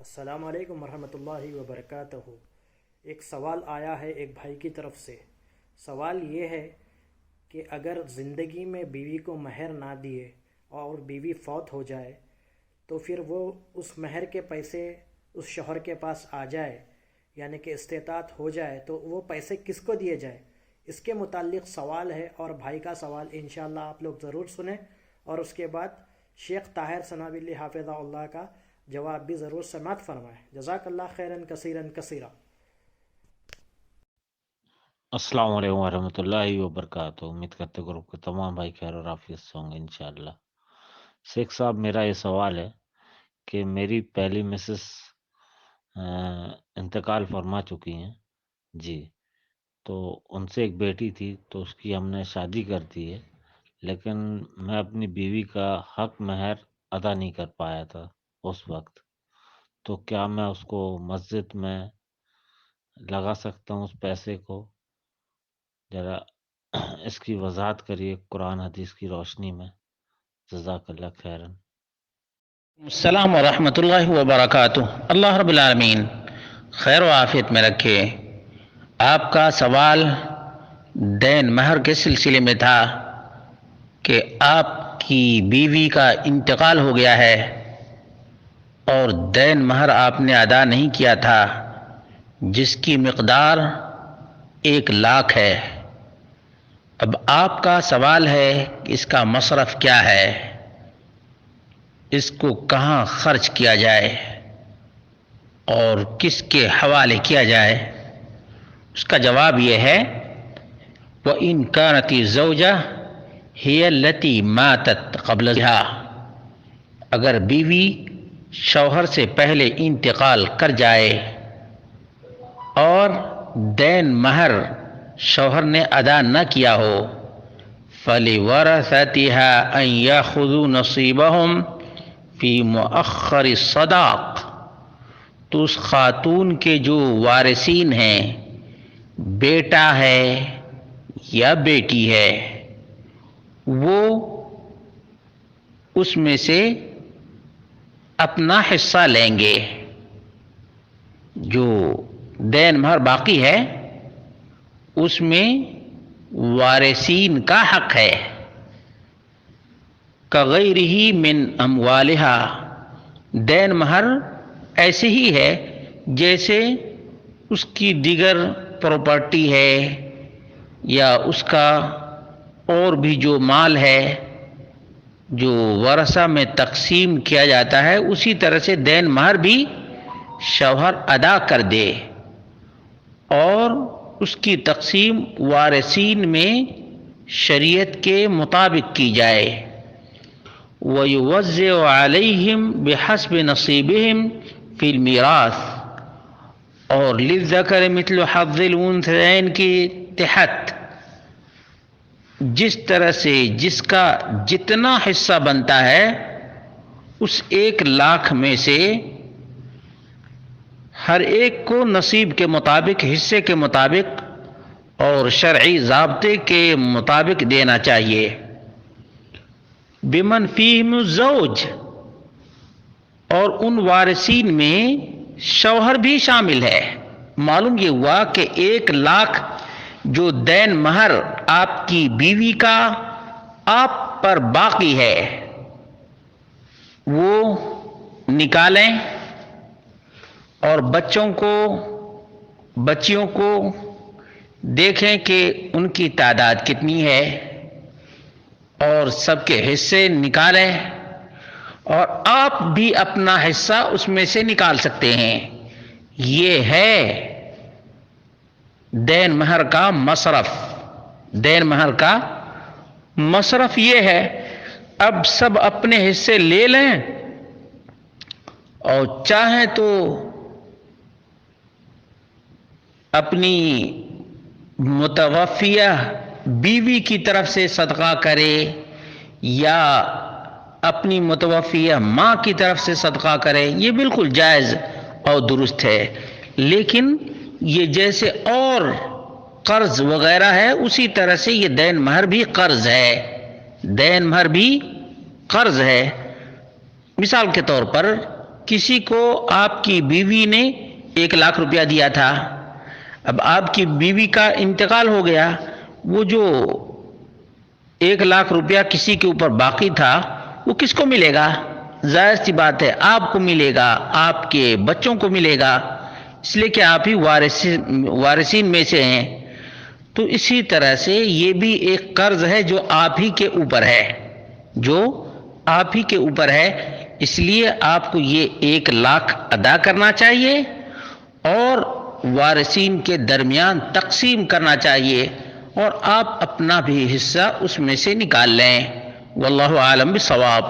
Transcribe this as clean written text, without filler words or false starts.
السلام علیکم ورحمۃ اللہ وبرکاتہ۔ ایک سوال آیا ہے ایک بھائی کی طرف سے۔ سوال یہ ہے کہ اگر زندگی میں بیوی کو مہر نہ دیے اور بیوی فوت ہو جائے تو پھر وہ اس مہر کے پیسے اس شوہر کے پاس آ جائے، یعنی کہ استطاعت ہو جائے، تو وہ پیسے کس کو دیے جائے؟ اس کے متعلق سوال ہے، اور بھائی کا سوال انشاءاللہ آپ لوگ ضرور سنیں، اور اس کے بعد شیخ طاہر ثنابلی حافظہ اللہ کا جواب بھی ضرور سماعت فرمائیں۔ جزاک اللہ خیراً کثیراً کثیرا۔ السلام علیکم ورحمۃ اللہ وبرکاتہ۔ امید کرتے گروپ کے تمام بھائی خیر اور عافیت سے ہوں گے انشاءاللہ۔ شیخ صاحب، میرا یہ سوال ہے کہ میری پہلی مسز انتقال فرما چکی ہیں جی، تو ان سے ایک بیٹی تھی، تو اس کی ہم نے شادی کر دی ہے، لیکن میں اپنی بیوی کا حق مہر ادا نہیں کر پایا تھا اس وقت، تو کیا میں اس کو مسجد میں لگا سکتا ہوں اس پیسے کو؟ ذرا اس کی وضاحت کریے قرآن حدیث کی روشنی میں، جزاک اللہ خیرن۔ السلام ورحمۃ اللہ وبرکاتہ۔ اللہ رب العالمین خیر و عافیت میں رکھے۔ آپ کا سوال دین مہر کے سلسلے میں تھا کہ آپ کی بیوی کا انتقال ہو گیا ہے اور دین مہر آپ نے ادا نہیں کیا تھا، جس کی مقدار 1,00,000 ہے۔ اب آپ کا سوال ہے کہ اس کا مصرف کیا ہے، اس کو کہاں خرچ کیا جائے اور کس کے حوالے کیا جائے؟ اس کا جواب یہ ہے، وَإِن كَانَتِ الزَّوْجَةُ هِيَ الَّتِي مَاتَتْ قَبْلَ زَوْجِهَا، اگر بیوی شوہر سے پہلے انتقال کر جائے اور دین مہر شوہر نے ادا نہ کیا ہو، فَلِوَرَثَتِهَا أَن يَأْخُذُوا نَصِيبَهُمْ فی مؤخر الصداق، تو اس خاتون کے جو وارثین ہیں، بیٹا ہے یا بیٹی ہے، وہ اس میں سے اپنا حصہ لیں گے۔ جو دین مہر باقی ہے اس میں وارثین کا حق ہے۔ کغیرہ من اموالها، دین مہر ایسے ہی ہے جیسے اس کی دیگر پراپرٹی ہے یا اس کا اور بھی جو مال ہے جو ورثہ میں تقسیم کیا جاتا ہے، اسی طرح سے دین مہر بھی شوہر ادا کر دے اور اس کی تقسیم وارثین میں شریعت کے مطابق کی جائے۔ وَيُوَزِّعُ عَلَيْهِمْ بِحَسْبِ نَصِيبِهِمْ فِي الْمِيرَاثِ، اور لِلذَّكَرِ مِثْلُ حَظِّ الْأُنثَيَيْنِ کے تحت جس طرح سے جس کا جتنا حصہ بنتا ہے، اس 1,00,000 میں سے ہر ایک کو نصیب کے مطابق، حصے کے مطابق اور شرعی ضابطے کے مطابق دینا چاہیے۔ بمن فیہم الزوج، اور ان وارثین میں شوہر بھی شامل ہے۔ معلوم یہ ہوا کہ 1,00,000 جو دین مہر آپ کی بیوی کا آپ پر باقی ہے، وہ نکالیں اور بچیوں کو دیکھیں کہ ان کی تعداد کتنی ہے اور سب کے حصے نکالیں، اور آپ بھی اپنا حصہ اس میں سے نکال سکتے ہیں۔ یہ ہے دین مہر کا مصرف۔ دین مہر کا مصرف یہ ہے۔ اب سب اپنے حصے لے لیں اور چاہیں تو اپنی متوفیہ بیوی کی طرف سے صدقہ کرے یا اپنی متوفیہ ماں کی طرف سے صدقہ کرے، یہ بالکل جائز اور درست ہے۔ لیکن یہ جیسے اور قرض وغیرہ ہے، اسی طرح سے یہ دین مہر بھی قرض ہے۔ دین مہر بھی قرض ہے۔ مثال کے طور پر کسی کو آپ کی بیوی نے 1,00,000 روپیہ دیا تھا، اب آپ کی بیوی کا انتقال ہو گیا، وہ جو 1,00,000 روپیہ کسی کے اوپر باقی تھا وہ کس کو ملے گا؟ ظاہر سی بات ہے آپ کو ملے گا، آپ کے بچوں کو ملے گا، اس لیے کہ آپ ہی وارثین میں سے ہیں۔ تو اسی طرح سے یہ بھی ایک قرض ہے جو آپ ہی کے اوپر ہے، جو آپ ہی کے اوپر ہے، اس لیے آپ کو یہ 1,00,000 ادا کرنا چاہیے اور وارثین کے درمیان تقسیم کرنا چاہیے، اور آپ اپنا بھی حصہ اس میں سے نکال لیں۔ واللہ عالم بالصواب۔